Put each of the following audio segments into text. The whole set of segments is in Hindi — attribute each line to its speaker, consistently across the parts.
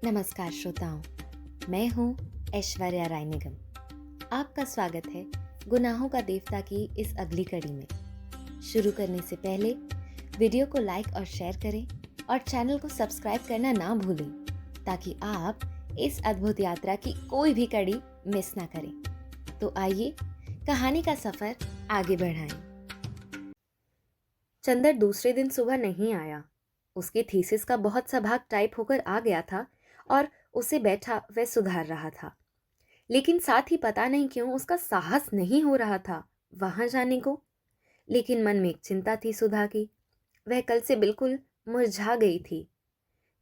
Speaker 1: नमस्कार श्रोताओं, मैं हूँ ऐश्वर्या राय निगम। आपका स्वागत है गुनाहों का देवता की इस अगली कड़ी में। शुरू करने से पहले वीडियो को लाइक और शेयर करें और चैनल को सब्सक्राइब करना ना भूलें ताकि आप इस अद्भुत यात्रा की कोई भी कड़ी मिस ना करें। तो आइए कहानी का सफर आगे बढ़ाएं। चंदर दूसरे दिन सुबह नहीं आया। उसके थीसिस का बहुत सा भाग टाइप होकर आ गया था और उसे बैठा वह सुधार रहा था, लेकिन साथ ही पता नहीं क्यों उसका साहस नहीं हो रहा था वहां जाने को। लेकिन मन में एक चिंता थी सुधा की। वह कल से बिल्कुल मुरझा गई थी।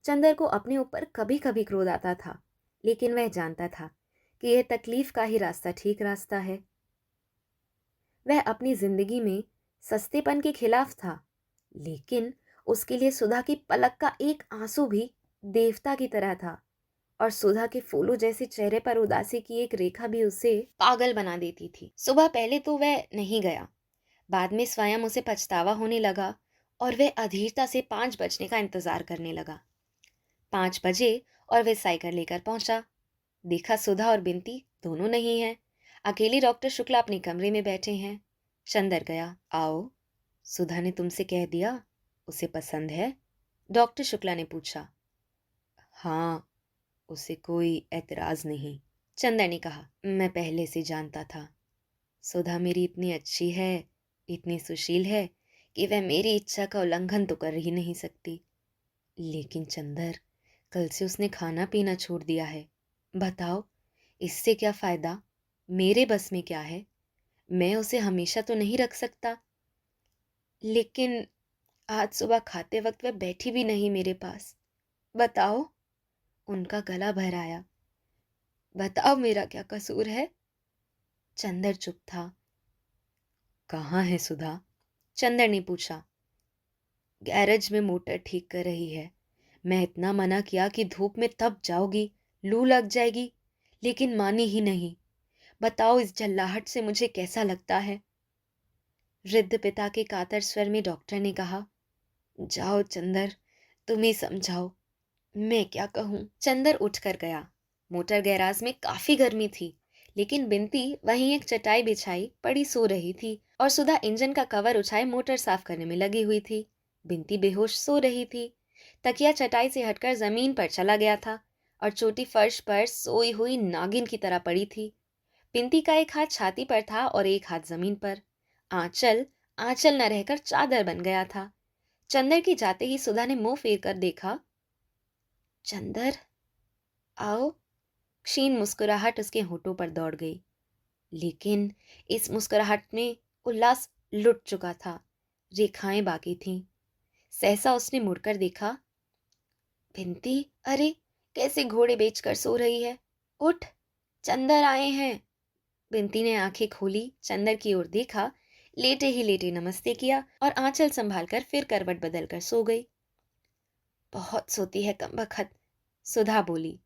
Speaker 1: चंदर को अपने ऊपर कभी कभी क्रोध आता था, लेकिन वह जानता था कि यह तकलीफ का ही रास्ता ठीक रास्ता है। वह अपनी जिंदगी में सस्तेपन के खिलाफ था, लेकिन उसके लिए सुधा की पलक का एक आंसू भी देवता की तरह था और सुधा के फूलों जैसे चेहरे पर उदासी की एक रेखा भी उसे पागल बना देती थी। सुबह पहले तो वह नहीं गया, बाद में स्वयं उसे पछतावा होने लगा और वह अधीरता से 5 बजने का इंतजार करने लगा। 5 बजे और वह साइकिल लेकर पहुंचा। देखा सुधा और बिंती दोनों नहीं है। अकेले डॉक्टर शुक्ला अपने कमरे में बैठे हैं। चंदर गया। आओ, सुधा ने तुमसे कह दिया उसे पसंद है? डॉक्टर शुक्ला ने पूछा। हाँ, उसे कोई एतराज नहीं, चंदर ने कहा। मैं पहले से जानता था। सुधा मेरी इतनी अच्छी है, इतनी सुशील है कि वह मेरी इच्छा का उल्लंघन तो कर ही नहीं सकती। लेकिन चंदर, कल से उसने खाना पीना छोड़ दिया है। बताओ, इससे क्या फायदा? मेरे बस में क्या है? मैं उसे हमेशा तो नहीं रख सकता। लेकिन आज सुबह खाते वक्त वह बैठी भी नहीं मेरे पास। बताओ। उनका गला भर आया। बताओ, मेरा क्या कसूर है? चंदर चुप था। कहाँ है सुधा? चंदर ने पूछा। गैरेज में मोटर ठीक कर रही है। मैं इतना मना किया कि धूप में तब जाओगी, लू लग जाएगी, लेकिन मानी ही नहीं। बताओ, इस झल्लाहट से मुझे कैसा लगता है? वृद्ध पिता के कातर स्वर में डॉक्टर ने कहा। जाओ चंदर, तुम ही समझाओ, मैं क्या कहूँ? चंदर उठकर गया। मोटर गैराज में काफी गर्मी थी, लेकिन बिंती वहीं एक चटाई बिछाई पड़ी सो रही थी और सुधा इंजन का कवर उठाए मोटर साफ करने में लगी हुई थी। बिंती बेहोश सो रही थी। तकिया चटाई से हटकर जमीन पर चला गया था और छोटी फर्श पर सोई हुई नागिन की तरह पड़ी थी। बिंती का एक हाथ छाती पर था और एक हाथ जमीन पर। आंचल आंचल न रहकर चादर बन गया था। चंदर की जाते ही सुधा ने मुंह फेर कर देखा। चंदर, आओ। क्षीण मुस्कुराहट उसके होठों पर दौड़ गई, लेकिन इस मुस्कुराहट में उल्लास लुट चुका था। रेखाएं बाकी थीं। सहसा उसने मुड़कर देखा। भिंती, अरे कैसे घोड़े बेचकर सो रही है? उठ, चंदर आए हैं। बिंती ने आंखें खोली, चंदर की ओर देखा, लेटे ही लेटे नमस्ते किया और आंचल संभालकर फिर करवट बदलकर सो गई। बहुत सोती है कमबख्त, सुधा बोली।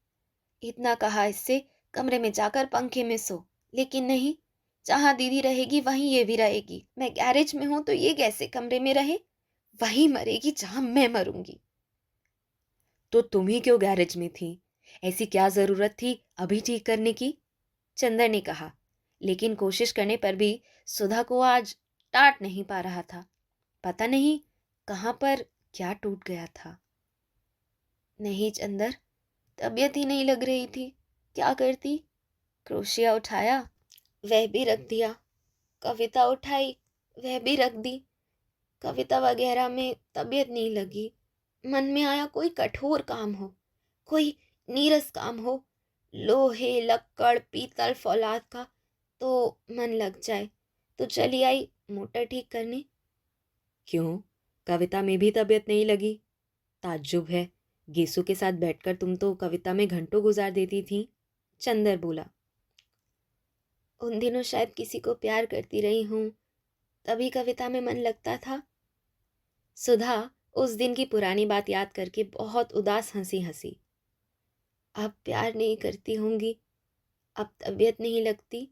Speaker 1: इतना कहा इससे कमरे में जाकर पंखे में सो, लेकिन नहीं, जहां दीदी रहेगी वहीं ये भी रहेगी। मैं गैरेज में हूं तो ये कैसे कमरे में रहे? वहीं मरेगी जहां मैं मरूंगी। तो तुम ही क्यों गैरेज में थी? ऐसी क्या जरूरत थी अभी ठीक करने की? चंदर ने कहा, लेकिन कोशिश करने पर भी सुधा को आज टाट नहीं पा रहा था। पता नहीं कहां पर क्या टूट गया था। नहीं चंदर, तबीयत ही नहीं लग रही थी। क्या करती? क्रोशिया उठाया, वह भी रख दिया। कविता उठाई, वह भी रख दी। कविता वगैरह में तबीयत नहीं लगी। मन में आया कोई कठोर काम हो, कोई नीरस काम हो, लोहे लक्कड़ पीतल फौलाद का, तो मन लग जाए। तो चली आई मोटर ठीक करने। क्यों, कविता में भी तबीयत नहीं लगी? ताज्जुब है, गेसु के साथ बैठकर तुम तो कविता में घंटों गुजार देती थी। चंदर बोला। उन दिनों शायद किसी को प्यार करती रही हूं, तभी कविता में मन लगता था। सुधा उस दिन की पुरानी बात याद करके बहुत उदास हंसी हंसी। अब प्यार नहीं करती होंगी, अब तबीयत नहीं लगती।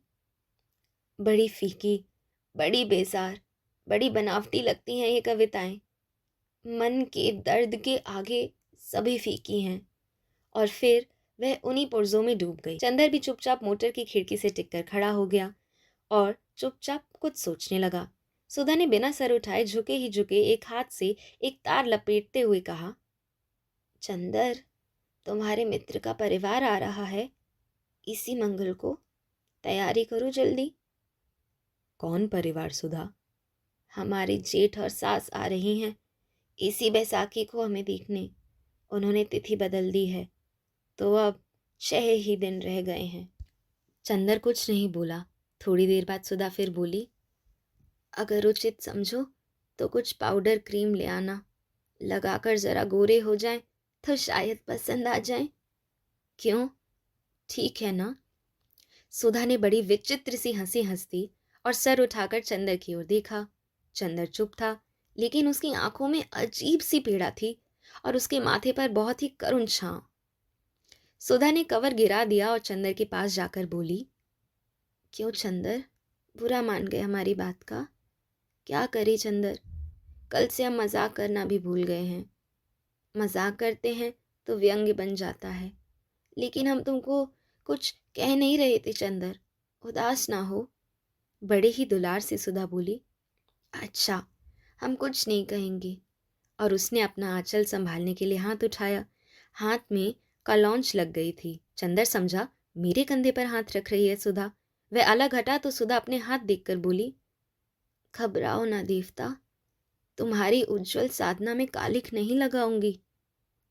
Speaker 1: बड़ी फीकी, बड़ी बेजार, बड़ी बनावटी लगती हैं ये कविताएं। मन के दर्द के आगे सभी फीकी हैं और फिर वह उन्हीं पुर्जों में डूब गई। चंदर भी चुपचाप मोटर की खिड़की से टिककर खड़ा हो गया और चुपचाप कुछ सोचने लगा। सुधा ने बिना सर उठाए झुके ही झुके एक हाथ से एक तार लपेटते हुए कहा, चंदर, तुम्हारे मित्र का परिवार आ रहा है इसी मंगल को, तैयारी करो जल्दी। कौन परिवार सुधा? हमारे जेठ और सास आ रही हैं इसी बैसाखी को हमें देखने। उन्होंने तिथि बदल दी है तो अब 6 ही दिन रह गए हैं। चंदर कुछ नहीं बोला। थोड़ी देर बाद सुधा फिर बोली, अगर उचित समझो तो कुछ पाउडर क्रीम ले आना, लगाकर जरा गोरे हो जाएं तो शायद पसंद आ जाएं। क्यों, ठीक है ना? सुधा ने बड़ी विचित्र सी हंसी हंस दी और सर उठाकर चंदर की ओर देखा। चंदर चुप था, लेकिन उसकी आंखों में अजीब सी पीड़ा थी और उसके माथे पर बहुत ही करुण छांव। सुधा ने कवर गिरा दिया और चंदर के पास जाकर बोली, क्यों चंदर, बुरा मान गए हमारी बात का? क्या करे चंदर, कल से हम मजाक करना भी भूल गए हैं। मजाक करते हैं तो व्यंग्य बन जाता है, लेकिन हम तुमको कुछ कह नहीं रहे थे चंदर, उदास ना हो। बड़े ही दुलार से सुधा बोली, अच्छा, हम कुछ नहीं कहेंगे। और उसने अपना आंचल संभालने के लिए हाथ उठाया। हाथ में कलौंच लग गई थी। चंदर समझा मेरे कंधे पर हाथ रख रही है सुधा। वह अलग हटा तो सुधा अपने हाथ देखकर बोली, घबराओ ना देवता, तुम्हारी उज्जवल साधना में कालिख नहीं लगाऊंगी,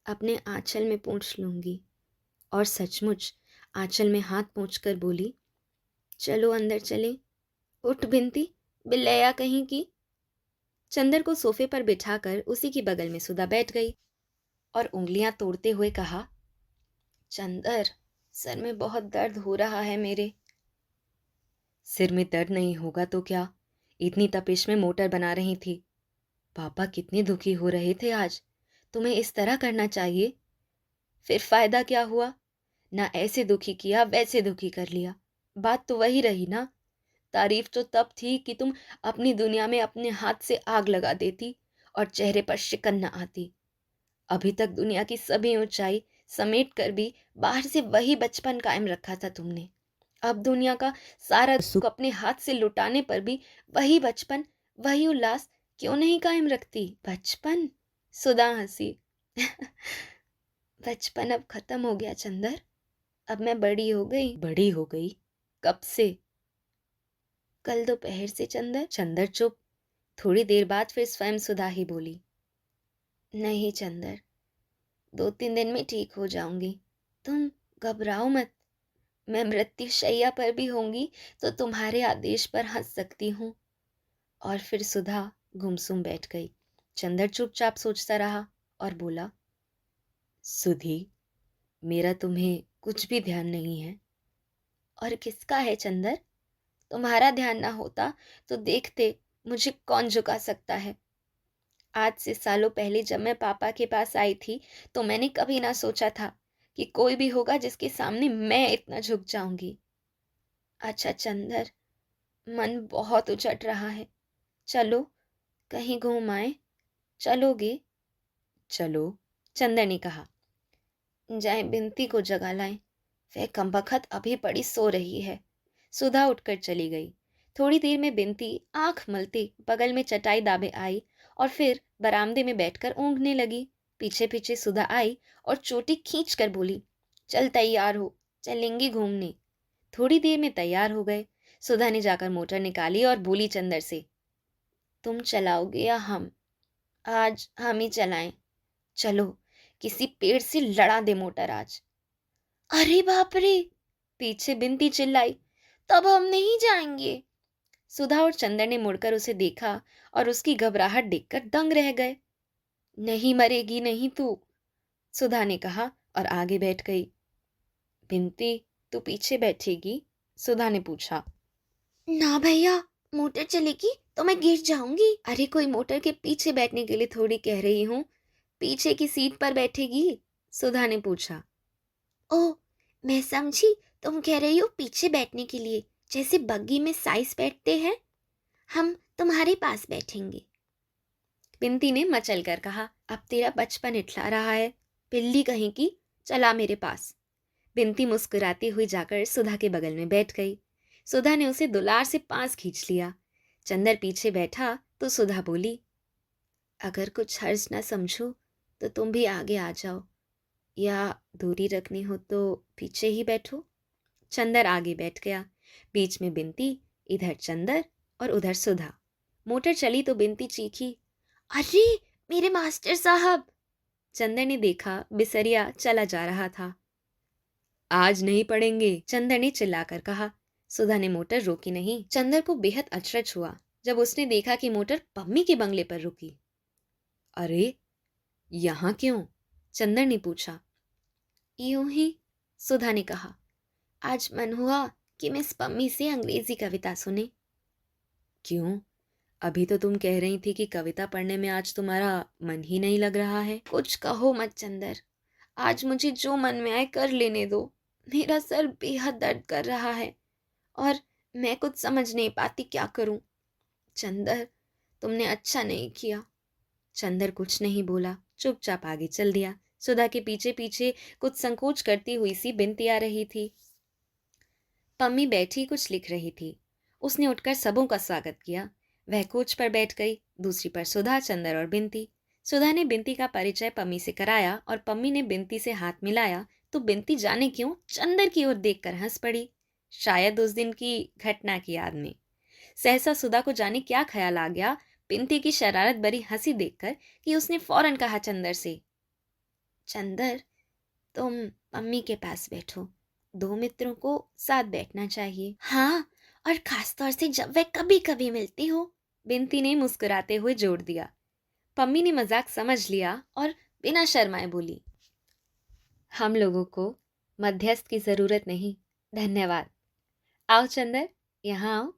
Speaker 1: अपने आंचल में पोंछ लूंगी। और सचमुच आंचल में हाथ पोंछकर बोली, चलो अंदर चलें। उठ बिनती, बिल्लैया कहीं की। चंदर को सोफे पर बिठाकर उसी की बगल में सुधा बैठ गई और उंगलियां तोड़ते हुए कहा, चंदर, सर में बहुत दर्द हो रहा है मेरे। सिर में दर्द नहीं होगा तो क्या, इतनी तपिश में मोटर बना रही थी। पापा कितने दुखी हो रहे थे आज, तुम्हें इस तरह करना चाहिए। फिर फायदा क्या हुआ, ना ऐसे दुखी किया वैसे दुखी कर लिया, बात तो वही रही ना। तारीफ तो तब थी कि तुम अपनी दुनिया में अपने हाथ से आग लगा देती और चेहरे पर शिकन न आती। अभी तक दुनिया की सभी ऊंचाई समेट कर भी बाहर से वही बचपन कायम रखा था तुमने। अब दुनिया का सारा सुख अपने हाथ से लुटाने पर भी वही बचपन, वही उल्लास क्यों नहीं कायम रखती? बचपन? सुधा हंसी। बचपन अब खत्म हो गया चंदर, अब मैं बड़ी हो गई। बड़ी हो गई? कब से? कल दोपहर से चंदर। चंदर चुप। थोड़ी देर बाद फिर स्वयं सुधा ही बोली, नहीं चंदर, 2-3 दिन में ठीक हो जाऊंगी, तुम घबराओ मत। मैं मृत्युशैया पर भी होंगी तो तुम्हारे आदेश पर हंस सकती हूँ। और फिर सुधा गुमसुम बैठ गई। चंदर चुपचाप सोचता रहा और बोला, सुधी, मेरा तुम्हें कुछ भी ध्यान नहीं है। और किसका है चंदर? तुम्हारा ध्यान ना होता तो देखते मुझे कौन झुका सकता है। आज से सालों पहले जब मैं पापा के पास आई थी तो मैंने कभी ना सोचा था कि कोई भी होगा जिसके सामने मैं इतना झुक जाऊंगी। अच्छा चंदर, मन बहुत उचट रहा है, चलो कहीं घूम आए, चलोगे? चलो, चंदर ने कहा। जाए बिनती को जगा लाएं, वह कमबख्त अभी पड़ी सो रही है। सुधा उठकर चली गई। थोड़ी देर में बिनती आंख मलती बगल में चटाई दाबे आई और फिर बरामदे में बैठकर ऊँघने लगी। पीछे पीछे सुधा आई और चोटी खींच कर बोली, चल तैयार हो, चलेंगे घूमने। थोड़ी देर में तैयार हो गए। सुधा ने जाकर मोटर निकाली और बोली चंदर से, तुम चलाओगे या हम? आज हम ही चलाएं। चलो, किसी पेड़ से लड़ा दे मोटर आज। अरे बाप रे! पीछे बिनती चिल्लाई, तब हम नहीं जाएंगे। सुधा और चंदर ने मुड़कर उसे देखा और उसकी घबराहट देखकर दंग रह गए। नहीं मरेगी नहीं तू, सुधा ने कहा और आगे बैठ गई। बिनती, तू पीछे बैठेगी? सुधा ने पूछा। ना भैया, मोटर चलेगी तो मैं गिर जाऊंगी। अरे कोई मोटर के पीछे बैठने के लिए थोड़ी कह रही हूँ, पीछे की सीट पर बैठेगी? सुधा ने पूछा। ओह, मैं समझी, तुम कह रही हो पीछे बैठने के लिए, जैसे बग्गी में साइस बैठते हैं। हम तुम्हारे पास बैठेंगे। बिनती ने मचल कर कहा, अब तेरा बचपन इठला रहा है, पिल्ली कहीं की, चला मेरे पास। बिंती मुस्कुराती हुई जाकर सुधा के बगल में बैठ गई। सुधा ने उसे दुलार से पास खींच लिया। चंदर पीछे बैठा तो सुधा बोली, अगर कुछ हर्ज न समझो तो तुम भी आगे आ जाओ, या दूरी रखनी हो तो पीछे ही बैठो। चंदर आगे बैठ गया। बीच में बिंती, इधर चंदर और उधर सुधा। मोटर चली तो बिंती चीखी, अरे मेरे मास्टर साहब। चंदर ने देखा बिसरिया चला जा रहा था। आज नहीं पढ़ेंगे, चंदर ने चिल्लाकर कहा। सुधा ने मोटर रोकी नहीं। चंदर को बेहद अचरज हुआ जब उसने देखा कि मोटर पम्मी के बंगले पर रुकी। अरे यहाँ क्यों? चंदर ने पूछा। यूं ही, सुधा ने कहा। आज मन हुआ कि मिस पम्मी से अंग्रेजी कविता सुने। क्यों? अभी तो तुम कह रही थी कि कविता पढ़ने में आज तुम्हारा मन ही नहीं लग रहा है। कुछ कहो मत चंदर, आज मुझे जो मन में आए कर लेने दो। मेरा सर बेहद दर्द कर रहा है और मैं कुछ समझ नहीं पाती क्या करूं। चंदर, तुमने अच्छा नहीं किया। चंदर कुछ नहीं बोला, चुपचाप आगे चल दिया। सुधा के पीछे पीछे कुछ संकोच करती हुई सी बिनती आ रही थी। पम्मी बैठी कुछ लिख रही थी। उसने उठकर सबों का स्वागत किया। वह कोच पर बैठ गई, दूसरी पर सुधा, चंदर और बिनती। सुधा ने बिनती का परिचय पम्मी से कराया और पम्मी ने बिनती से हाथ मिलाया तो बिनती जाने क्यों चंदर की ओर देखकर हंस पड़ी, शायद उस दिन की घटना की याद में। सहसा सुधा को जाने क्या ख्याल आ गया बिनती की शरारत भरी हंसी देखकर कि उसने फौरन कहा चंदर से, चंदर तुम पम्मी के पास बैठो, दो मित्रों को साथ बैठना चाहिए। हाँ, और खासतौर से जब वह कभी कभी मिलती हो, बिनती ने मुस्कुराते हुए जोड़ दिया। पम्मी ने मजाक समझ लिया और बिना शर्माए बोली, हम लोगों को मध्यस्थ की जरूरत नहीं, धन्यवाद। आओ चंदर, यहाँ आओ।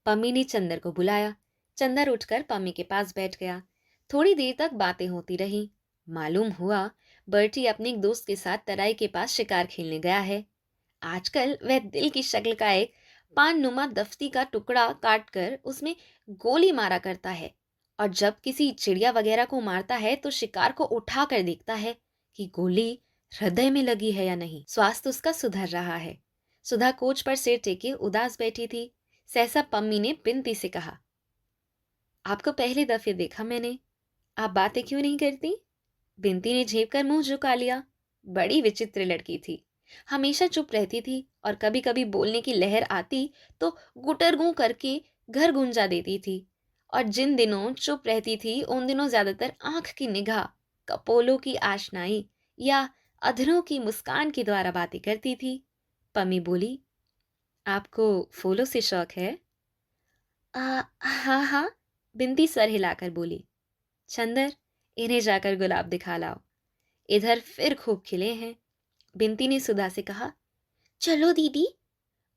Speaker 1: पम्मी ने चंदर को बुलाया। चंदर उठकर पम्मी के पास बैठ गया। थोड़ी देर तक बातें होती रहीं। मालूम हुआ बर्टी अपने एक दोस्त के साथ तराई के पास शिकार खेलने गया है। आजकल वह दिल की शक्ल का एक पान नुमा दफ्ती का टुकड़ा काटकर उसमें गोली मारा करता है, और जब किसी चिड़िया वगैरह को मारता है तो शिकार को उठा कर देखता है कि गोली हृदय में लगी है या नहीं। स्वास्थ्य उसका सुधर रहा है। सुधा कोच पर सिर टेके उदास बैठी थी। सहसा पम्मी ने बिनती से कहा, आपको पहले दफे देखा मैंने, आप बातें क्यों नहीं करती? बिनती ने झेप कर मुंह झुका लिया। बड़ी विचित्र लड़की थी, हमेशा चुप रहती थी और कभी कभी बोलने की लहर आती तो गुटरगू करके घर गुंजा देती थी। और जिन दिनों चुप रहती थी उन दिनों ज्यादातर आंख की निगाह, कपोलों की आशनाई या अधरों की मुस्कान के द्वारा बातें करती थी। पम्मी बोली, आपको फूलों से शौक है? हाँ हाँ, बिनती सर हिलाकर बोली। चंदर, इन्हें जाकर गुलाब दिखा लाओ, इधर फिर खूब खिले हैं। बिनती ने सुधा से कहा, चलो दीदी,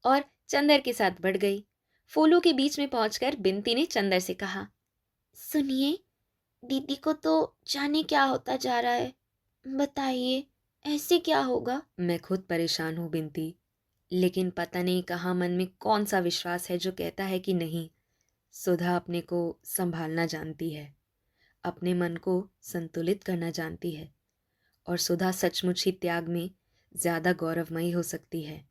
Speaker 1: और चंदर के साथ बढ़ गई। फूलों के बीच में पहुंचकर बिनती ने चंदर से कहा, सुनिए, दीदी को तो जाने क्या होता जा रहा है, बताइए ऐसे क्या होगा? मैं खुद परेशान हूँ बिनती, लेकिन पता नहीं कहाँ मन में कौन सा विश्वास है जो कहता है कि नहीं। सुधा अपने को संभालना जानती है, अपने मन को संतुलित करना जानती है, और सुधा सचमुच ही त्याग में ज्यादा गौरवमयी हो सकती है।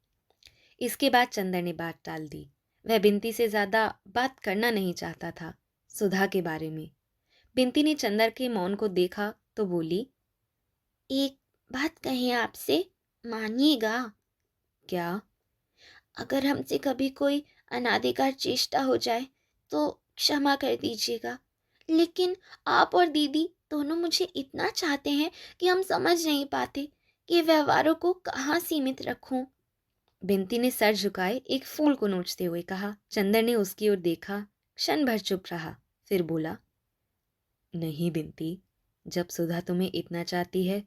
Speaker 1: इसके बाद चंदर ने बात टाल दी। वह बिनती से ज्यादा बात करना नहीं चाहता था सुधा के बारे में। बिनती ने चंदर के मौन को देखा तो बोली, एक बात कहें आपसे, मानिएगा? क्या? अगर हमसे कभी कोई अनाधिकार चेष्टा हो जाए तो क्षमा कर दीजिएगा, लेकिन आप और दीदी दोनों मुझे इतना चाहते हैं कि हम समझ नहीं पाते कि व्यवहारों को कहाँ सीमित रखूं। बिनती ने सर झुकाए एक फूल को नोचते हुए कहा। चंदर ने उसकी ओर देखा, क्षण भर चुप रहा, फिर बोला, नहीं बिनती, जब सुधा तुम्हें इतना चाहती है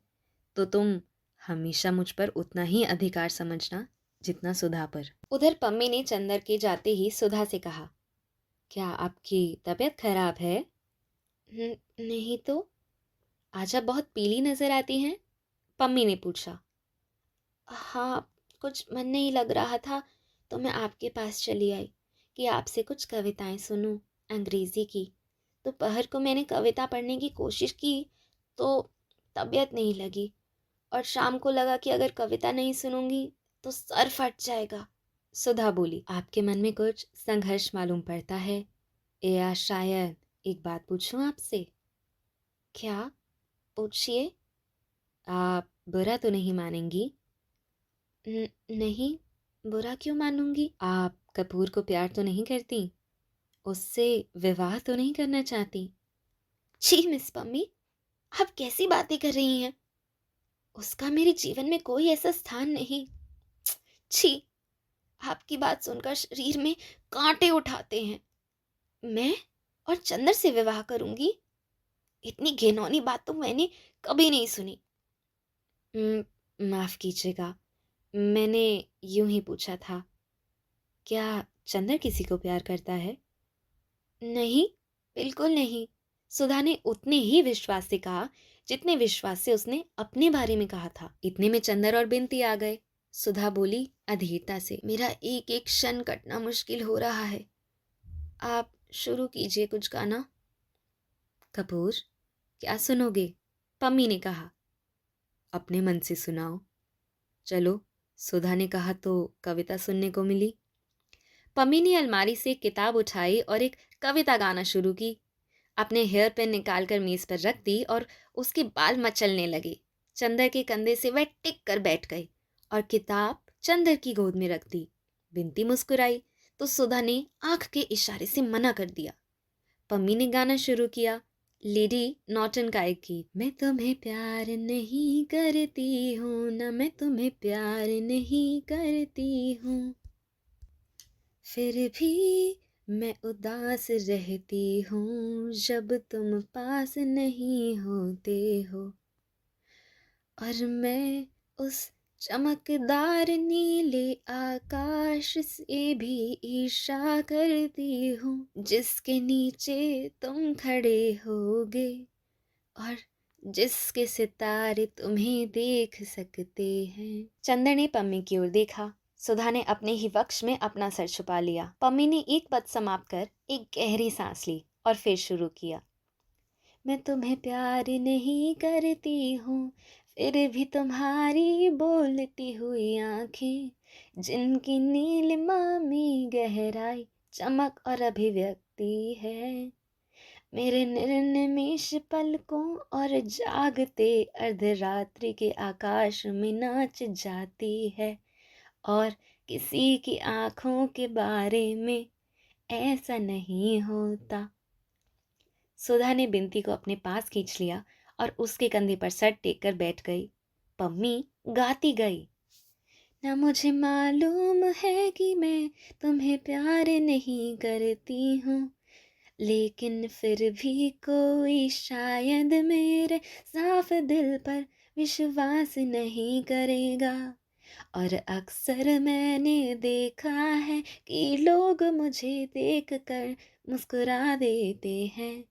Speaker 1: तो तुम हमेशा मुझ पर उतना ही अधिकार समझना जितना सुधा पर। उधर पम्मी ने चंदर के जाते ही सुधा से कहा, क्या आपकी तबीयत खराब है? नहीं तो। आज आप बहुत पीली नजर आती हैं, पम्मी ने पूछा। हाँ, कुछ मन नहीं लग रहा था तो मैं आपके पास चली आई कि आपसे कुछ कविताएं सुनूं, अंग्रेजी की। दोपहर को मैंने कविता पढ़ने की कोशिश की तो तबीयत नहीं लगी, और शाम को लगा कि अगर कविता नहीं सुनूंगी तो सर फट जाएगा। सुधा बोली, आपके मन में कुछ संघर्ष मालूम पड़ता है, या शायद एक बात पूछूं आपसे? क्या? पूछिए। आप बुरा तो नहीं मानेंगी? नहीं, बुरा क्यों मानूंगी? आप कपूर को प्यार तो नहीं करती? उससे विवाह तो नहीं करना चाहती? छी मिस पम्मी, आप कैसी बातें कर रही हैं? उसका मेरे जीवन में कोई ऐसा स्थान नहीं। छी, आपकी बात सुनकर शरीर में कांटे उठाते हैं। मैं और चंदर से विवाह करूंगी? इतनी घिनौनी बात तो मैंने कभी नहीं सुनी। माफ कीजिएगा, मैंने यूं ही पूछा था। क्या चंदर किसी को प्यार करता है? नहीं, बिल्कुल नहीं। सुधा ने उतने ही विश्वास से कहा जितने विश्वास से उसने अपने बारे में कहा था। इतने में चंदर और बिनती आ गए। सुधा बोली अधीरता से, मेरा एक एक क्षण कटना मुश्किल हो रहा है। आप शुरू कीजिए कुछ गाना। कपूर, क्या सुनोगे? पम्मी ने कहा। अपने मन से सुनाओ। चलो, सुधा ने कहा तो कविता सुनने को मिली। पम्मी ने अलमारी से एक किताब उठाई और एक कविता गाना शुरू की। अपने हेयर पिन निकाल कर मेज पर रख दी और उसके बाल मचलने लगे। चंदर के कंधे से वह टिक कर बैठ गई और किताब चंदर की गोद में रख दी। बिनती मुस्कुराई तो सुधा ने आंख के इशारे से मना कर दिया। पम्मी ने गाना शुरू किया, लेडी नॉटन का एक गीत। मैं तुम्हें प्यार नहीं करती हूँ, ना मैं तुम्हें प्यार नहीं करती हूँ, फिर भी मैं उदास रहती हूँ जब तुम पास नहीं होते हो, और मैं उस चमकदार नीले आकाश से भी ईर्ष्या करती हूँ जिसके नीचे तुम खड़े होगे और जिसके सितारे तुम्हें देख सकते हैं। चंदर ने पम्मी की ओर देखा। सुधा ने अपने ही वक्ष में अपना सर छुपा लिया। पम्मी ने एक पद समाप्त कर एक गहरी सांस ली और फिर शुरू किया। मैं तुम्हें प्यार नहीं करती हूँ, फिर भी तुम्हारी बोलती हुई आंखें, जिनकी नीलिमा में गहराई, चमक और अभिव्यक्ति है, मेरे निर्निमेष पलकों और जागते अर्धरात्रि के आकाश में नाच जाती है, और किसी की आंखों के बारे में ऐसा नहीं होता। सुधा ने बिनती को अपने पास खींच लिया और उसके कंधे पर सर टेक कर बैठ गई। पम्मी गाती गई। ना मुझे मालूम है कि मैं तुम्हें प्यार नहीं करती हूँ, लेकिन फिर भी कोई शायद मेरे साफ दिल पर विश्वास नहीं करेगा, और अक्सर मैंने देखा है कि लोग मुझे देखकर मुस्कुरा देते हैं,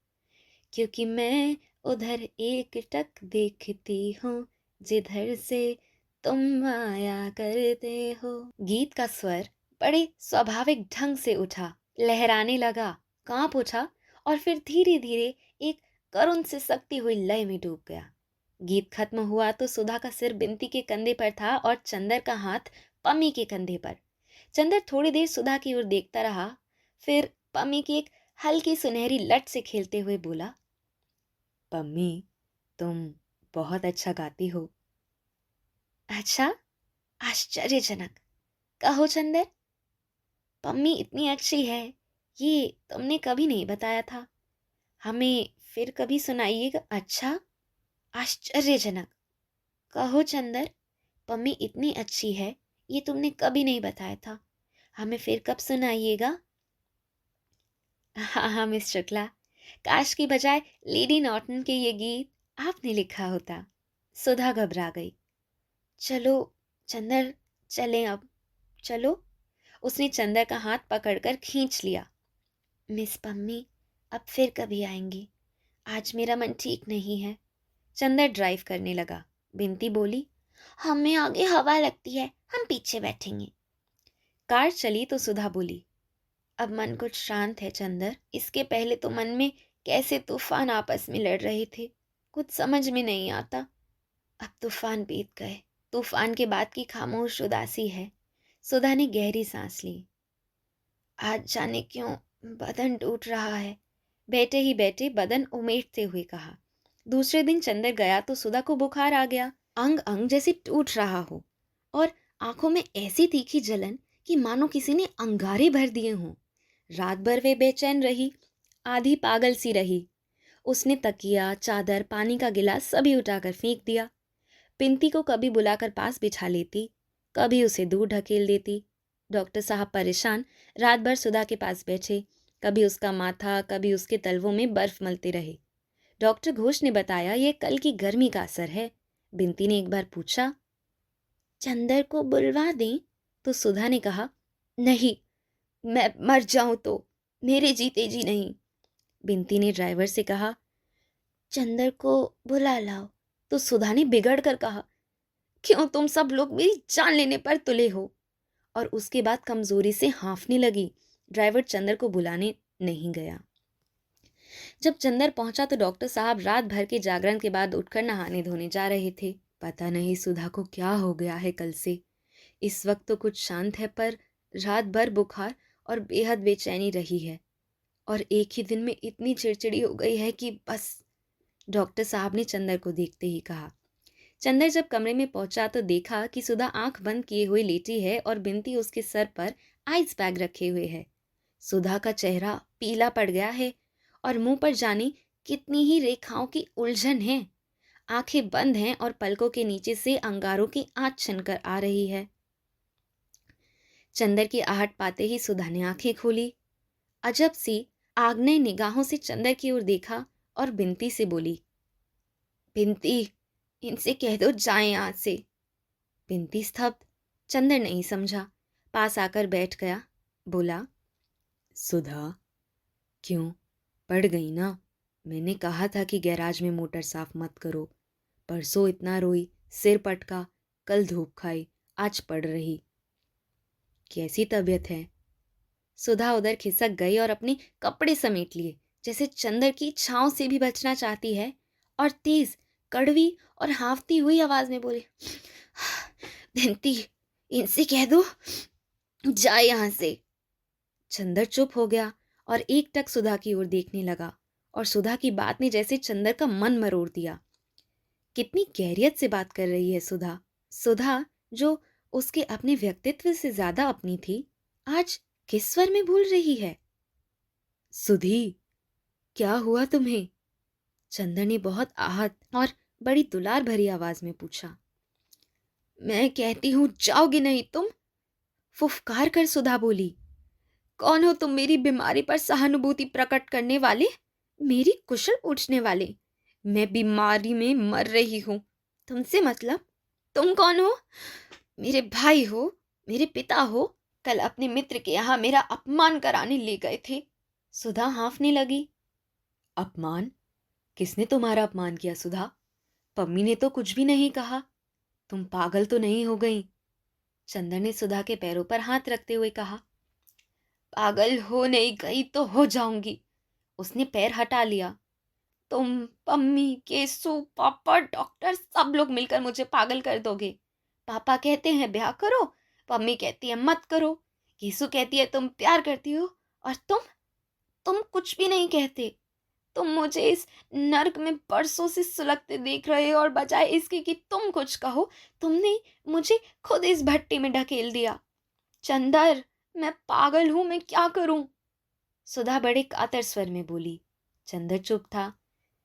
Speaker 1: क्योंकि मैं उधर एक टक देखती हूँ जिधर से तुम आया करते हो। गीत का स्वर बड़े स्वाभाविक ढंग से उठा, लहराने लगा, कांप उठा और फिर धीरे धीरे एक करुण से सकती हुई लय में डूब गया। गीत खत्म हुआ तो सुधा का सिर बिनती के कंधे पर था और चंदर का हाथ पम्मी के कंधे पर। चंदर थोड़ी देर सुधा की ओर देखता रहा, फिर पम्मी की एक हल्की सुनहरी लट से खेलते हुए बोला, पम्मी, तुम बहुत अच्छा गाती हो। अच्छा? आश्चर्यजनक। कहो चंदर। पम्मी इतनी अच्छी है, ये तुमने कभी नहीं बताया था। हमें फिर कभी सुनाइएगा। अच्छा? आश्चर्यजनक। कहो चंदर, पम्मी इतनी अच्छी है, ये तुमने कभी नहीं बताया था। हमें फिर कब सुनाइएगा? हाँ हाँ मिस शुक्ला, काश की बजाय लेडी नॉर्टन के ये गीत आपने लिखा होता। सुधा घबरा गई। चलो चंदर, चलें अब, चलो। उसने चंदर का हाथ पकड़कर खींच लिया। मिस पम्मी, अब फिर कभी आएंगी, आज मेरा मन ठीक नहीं है। चंदर ड्राइव करने लगा। बिनती बोली, हमें आगे हवा लगती है, हम पीछे बैठेंगे। कार चली तो सुधा बोली, अब मन कुछ शांत है चंदर। इसके पहले तो मन में कैसे तूफान आपस में लड़ रहे थे, कुछ समझ में नहीं आता। अब तूफान बीत गए। तूफान के बाद की खामोश उदासी है। सुधा ने गहरी सांस ली। आज जाने क्यों बदन टूट रहा है, बैठे ही बैठे बदन उमेटते हुए कहा। दूसरे दिन चंदर गया तो सुधा को बुखार आ गया। अंग अंग जैसे टूट रहा हो और आंखों में ऐसी तीखी जलन कि मानो किसी ने अंगारे भर दिए हों। रात भर वे बेचैन रही, आधी पागल सी रही। उसने तकिया, चादर, पानी का गिलास सभी उठाकर फेंक दिया। पिंती को कभी बुलाकर पास बिछा लेती, कभी उसे दूर ढकेल देती। डॉक्टर साहब परेशान रात भर सुधा के पास बैठे, कभी उसका माथा, कभी उसके तलवों में बर्फ मलते रहे। डॉक्टर घोष ने बताया यह कल की गर्मी का असर है। बिंती ने एक बार पूछा, चंदर को बुलवा दें? तो सुधा ने कहा, नहीं, मैं मर जाऊं तो, मेरे जीते जी नहीं। बिंती ने ड्राइवर से कहा, चंदर को बुला लाओ। तो सुधा ने बिगड़ कर कहा, क्यों तुम सब लोग मेरी जान लेने पर तुले हो? और उसके बाद कमजोरी से हाँफने लगी। ड्राइवर चंदर को बुलाने नहीं गया। जब चंदर पहुंचा तो डॉक्टर साहब रात भर के जागरण के बाद उठकर नहाने धोने जा रहे थे। पता नहीं सुधा को क्या हो गया है कल से। इस वक्त तो कुछ शांत है, पर रात भर बुखार और बेहद बेचैनी रही है और एक ही दिन में इतनी चिड़चिड़ी हो गई है कि बस। डॉक्टर साहब ने चंदर को देखते ही कहा। चंदर जब कमरे में पहुंचा तो देखा कि सुधा आंख बंद किए हुए लेटी है और बिंती उसके सर पर आइस बैग रखे हुए है। सुधा का चेहरा पीला पड़ गया है और मुंह पर जाने कितनी ही रेखाओं की उलझन है। आंखें बंद हैं और पलकों के नीचे से अंगारों की आंच छनकर आ रही है। चंदर की आहट पाते ही सुधा ने आंखें खोली। अजब सी आग्नेय निगाहों से चंदर की ओर देखा और बिंती से बोली, बिंती, इनसे कह दो जाए यहां से। बिंती स्तब्ध। चंदर नहीं समझा, पास आकर बैठ गया। बोला, सुधा, क्यों, पड़ गई ना? मैंने कहा था कि गैराज में मोटर साफ मत करो। परसों इतना रोई, सिर पटका, कल धूप खाई, आज पड़ रही। कैसी तबीयत है? सुधा उधर खिसक गई और अपने कपड़े समेट लिए, जैसे चंदर की छांव से भी बचना चाहती है, और तेज, कड़वी और हांफती हुई आवाज में बोली, बिंती, इनसे कह दो जाए यहां से। चंदर चुप हो गया और एकटक सुधा की ओर देखने लगा और सुधा की बात ने जैसे चंदर का मन मरोड़ दिया। कितनी गहरियत से बात कर रही है सुधा। सुधा जो उसके अपने व्यक्तित्व से ज्यादा अपनी थी, आज किस स्वर में भूल रही है। सुधी, क्या हुआ तुम्हें? चंदर ने बहुत आहत और बड़ी दुलार भरी आवाज में पूछा। मैं कहती हूं जाओगे नहीं तुम? फुफकार कर सुधा बोली। कौन हो तुम मेरी बीमारी पर सहानुभूति प्रकट करने वाले, मेरी कुशल पूछने वाले? मैं बीमारी में मर रही हूं, तुमसे मतलब? तुम कौन हो? मेरे भाई हो, मेरे पिता हो, कल अपने मित्र के यहाँ मेरा अपमान कराने ले गए थे। सुधा हाँफने लगी। अपमान? किसने तुम्हारा अपमान किया सुधा? पम्मी ने तो कुछ भी नहीं कहा। तुम पागल तो नहीं हो गई? चंदर ने सुधा के पैरों पर हाथ रखते हुए कहा। पागल हो नहीं गई तो हो जाऊंगी। उसने पैर हटा लिया। तुम, पम्मी, केसू, पापा, डॉक्टर, सब लोग मिलकर मुझे पागल कर दोगे। पापा कहते हैं ब्याह करो, पम्मी कहती है मत करो, केसू कहती है तुम प्यार करती हो, और तुम कुछ भी नहीं कहते। तुम मुझे इस नर्क में बरसों से सुलगते देख रहे हो और बजाय इसके कि तुम कुछ कहो, तुमने मुझे खुद इस भट्टी में ढकेल दिया। चंदर, मैं पागल हूं, मैं क्या करूं? सुधा बड़े कातर स्वर में बोली। चंदर चुप था,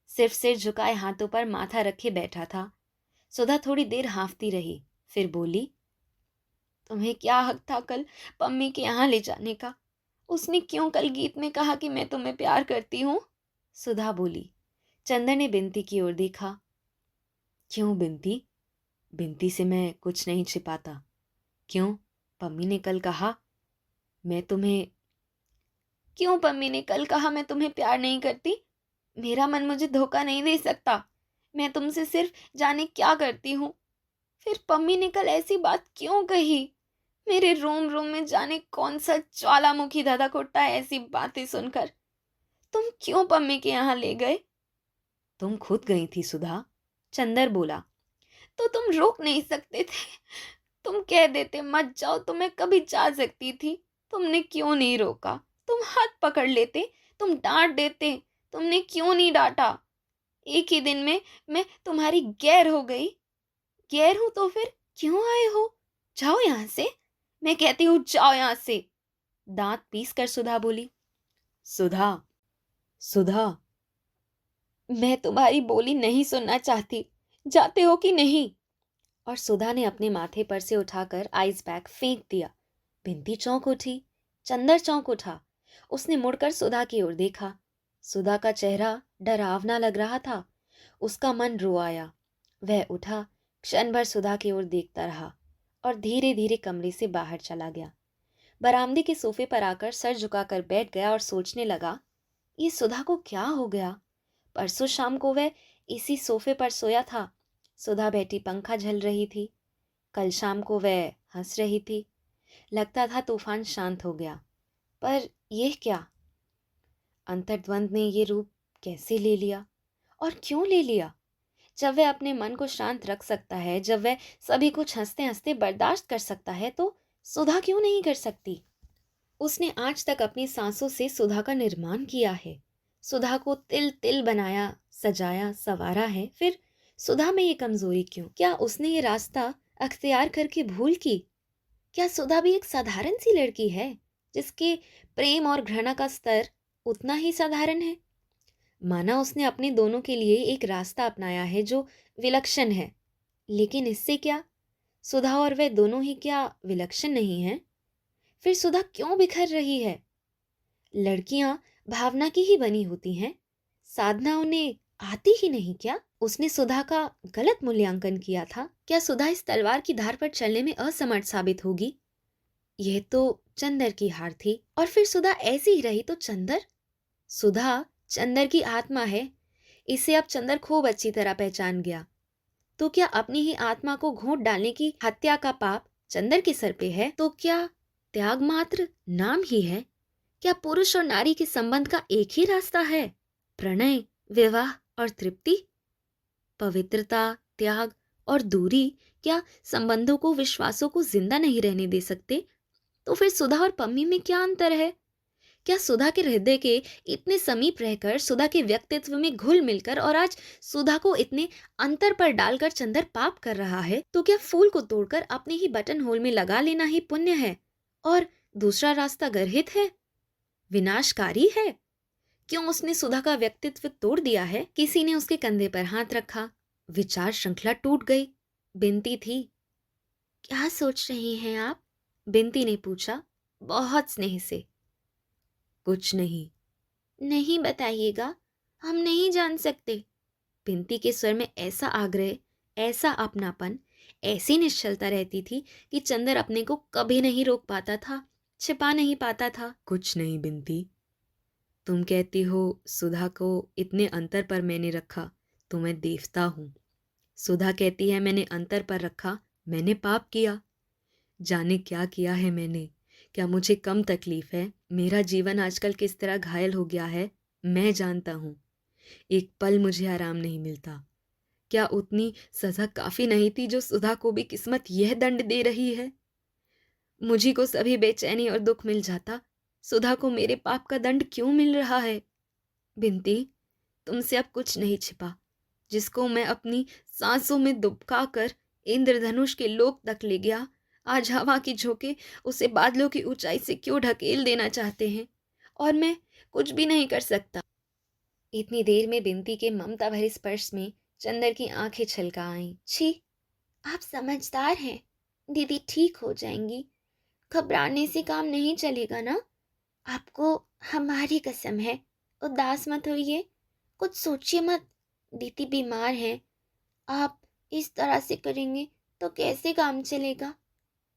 Speaker 1: सिर्फ सिर झुकाए हाथों पर माथा रखे बैठा था। सुधा थोड़ी देर हाँफती रही, फिर बोली, तुम्हें क्या हक था कल पम्मी के यहाँ ले जाने का? उसने क्यों कल गीत में कहा कि मैं तुम्हें प्यार करती हूँ? सुधा बोली। चंदर ने बिंती की ओर देखा। क्यों बिंती? बिंती से मैं कुछ नहीं छिपाता। क्यों? पम्मी ने कल कहा मैं तुम्हें क्यों पम्मी ने कल कहा मैं तुम्हें प्यार नहीं करती? मेरा मन मुझे धोखा नहीं दे सकता। मैं तुमसे सिर्फ जाने क्या करती हूँ। फिर पम्मी ने कल ऐसी बात क्यों कही? मेरे रोम रोम में जाने कौन सा ज्वालामुखी धधक उठता है ऐसी बातें सुनकर। तुम क्यों पम्मी के यहाँ ले गए? तुम खुद गई थी सुधा, चंदर बोला।
Speaker 2: तो तुम रोक नहीं सकते थे। तुम कह देते मत जाओ तो मैं कभी जा सकती थी। तुमने क्यों नहीं रोका? तुम हाथ पकड़ लेते, तुम डांट देते। तुमने क्यों नहीं डांटा? एक ही दिन में मैं तुम्हारी गैर हो गई। गैर हूं तो फिर क्यों आए हो? जाओ यहां से। मैं कहती हूँ जाओ यहां से। दांत पीस कर सुधा बोली। सुधा, सुधा, मैं तुम्हारी बोली नहीं सुनना चाहती। जाते हो कि नहीं? और सुधा ने अपने माथे पर से उठाकर आइस बैग फेंक दिया। बिंती चौंक उठी। चंदर चौंक उठा। उसने मुड़कर सुधा की ओर देखा। सुधा का चेहरा डरावना लग रहा था। उसका मन रो आया। वह उठा, क्षण भर सुधा की ओर देखता रहा और धीरे धीरे कमरे से बाहर चला गया। बरामदे के सोफे पर आकर सर झुकाकर बैठ गया और सोचने लगा, ये सुधा को क्या हो गया? परसों शाम को वह इसी सोफे पर सोया था। सुधा बैठी पंखा झल रही थी। कल शाम को वह हंस रही थी। लगता था तूफान शांत हो गया। पर यह क्या? अंतर्द्वंद ने ये रूप कैसे ले लिया और क्यों ले लिया? जब वह अपने मन को शांत रख सकता है, जब वह सभी कुछ हंसते हंसते बर्दाश्त कर सकता है, तो सुधा क्यों नहीं कर सकती? उसने आज तक अपनी सांसों से सुधा का निर्माण किया है। सुधा को तिल तिल बनाया, सजाया, संवारा है। फिर सुधा में ये कमजोरी क्यों? क्या उसने ये रास्ता अख्तियार करके भूल की? क्या सुधा भी एक साधारण सी लड़की है जिसके प्रेम और घृणा का स्तर उतना ही साधारण है? माना उसने अपने दोनों के लिए एक रास्ता अपनाया है जो विलक्षण है, लेकिन इससे क्या? सुधा और वह दोनों ही क्या विलक्षण नहीं हैं? फिर सुधा क्यों बिखर रही है? लड़कियां भावना की ही बनी होती हैं। साधना उन्हें आती ही नहीं क्या? उसने सुधा का गलत मूल्यांकन किया था। क्या सुधा इस तलवार की धार पर चलने में असमर्थ साबित होगी? यह तो चंदर की हार थी। और फिर सुधा ऐसी ही रही तो चंदर? सुधा चंदर की आत्मा है। इसे अब चंदर खूब अच्छी तरह पहचान गया। तो क्या अपनी ही आत्मा को घोंट डालने की हत्या का पाप चंदर के सर पे है? तो क्या त्याग मात्र नाम ही है? क्या पुरुष और नारी के संबंध का एक ही रास्ता है? प्रणय, विवाह और तृप्ति? पवित्रता, त्याग और दूरी क्या संबंधों को, विश्वासों को जिंदा नहीं रहने दे सकते? तो फिर सुधा और पम्मी में क्या अंतर है? क्या सुधा के हृदय के इतने समीप रहकर, सुधा के व्यक्तित्व में घुल मिलकर और आज सुधा को इतने अंतर पर डालकर चंदर पाप कर रहा है? तो क्या फूल को तोड़कर अपने ही बटन होल में लगा लेना ही पुण्य है और दूसरा रास्ता गर्हित है, विनाशकारी है? क्यों उसने सुधा का व्यक्तित्व तोड़ दिया है? किसी ने उसके कंधे पर हाथ रखा। विचार श्रृंखला टूट गई। बिनती थी। क्या सोच रही हैं आप? बिनती ने पूछा, बहुत स्नेह से। कुछ नहीं। नहीं बताइएगा, हम नहीं जान सकते। बिनती के स्वर में ऐसा आग्रह, ऐसा अपनापन, ऐसी निश्चलता रहती थी कि चंदर अपने को कभी नहीं रोक पाता था, छिपा नहीं पाता था। कुछ नहीं बिनती। तुम कहती हो सुधा को इतने अंतर पर मैंने रखा तो मैं देवता हूं। सुधा कहती है मैंने अंतर पर रखा, मैंने पाप किया। जाने क्या किया है मैंने? क्या मुझे कम तकलीफ है? मेरा जीवन आजकल किस तरह घायल हो गया है मैं जानता हूं। एक पल मुझे आराम नहीं मिलता। क्या उतनी सजा काफी नहीं थी जो सुधा को भी किस्मत यह दंड दे रही है? मुझी को सभी बेचैनी और दुख मिल जाता, सुधा को मेरे पाप का दंड क्यों मिल रहा है? बिनती, तुमसे अब कुछ नहीं छिपा। जिसको मैं अपनी सांसों में दुबका कर इंद्रधनुष के लोक तक ले गया, आज हवा की झोंके उसे बादलों की ऊंचाई से क्यों ढकेल देना चाहते हैं और मैं कुछ भी नहीं कर सकता। इतनी देर में बिनती के ममता भरे स्पर्श में चंदर की आंखें छलका आईं। छी, आप समझदार हैं। दीदी ठीक हो जाएंगी। घबराने से काम नहीं चलेगा ना? आपको हमारी कसम है, उदास मत होइए, कुछ सोचिए मत। दीदी बीमार हैं, आप इस तरह से करेंगे तो कैसे काम चलेगा?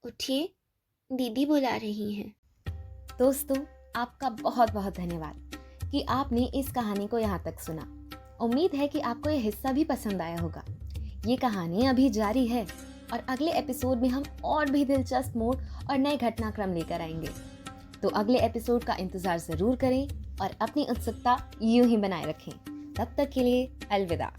Speaker 2: उठिए, दीदी बुला रही हैं।
Speaker 1: दोस्तों, आपका बहुत बहुत धन्यवाद कि आपने इस कहानी को यहाँ तक सुना। उम्मीद है कि आपको ये हिस्सा भी पसंद आया होगा। ये कहानी अभी जारी है और अगले एपिसोड में हम और भी दिलचस्प मोड़ और नए घटनाक्रम लेकर आएंगे। तो अगले एपिसोड का इंतजार जरूर करें और अपनी उत्सुकता यूं ही बनाए रखें। तब तक के लिए अलविदा।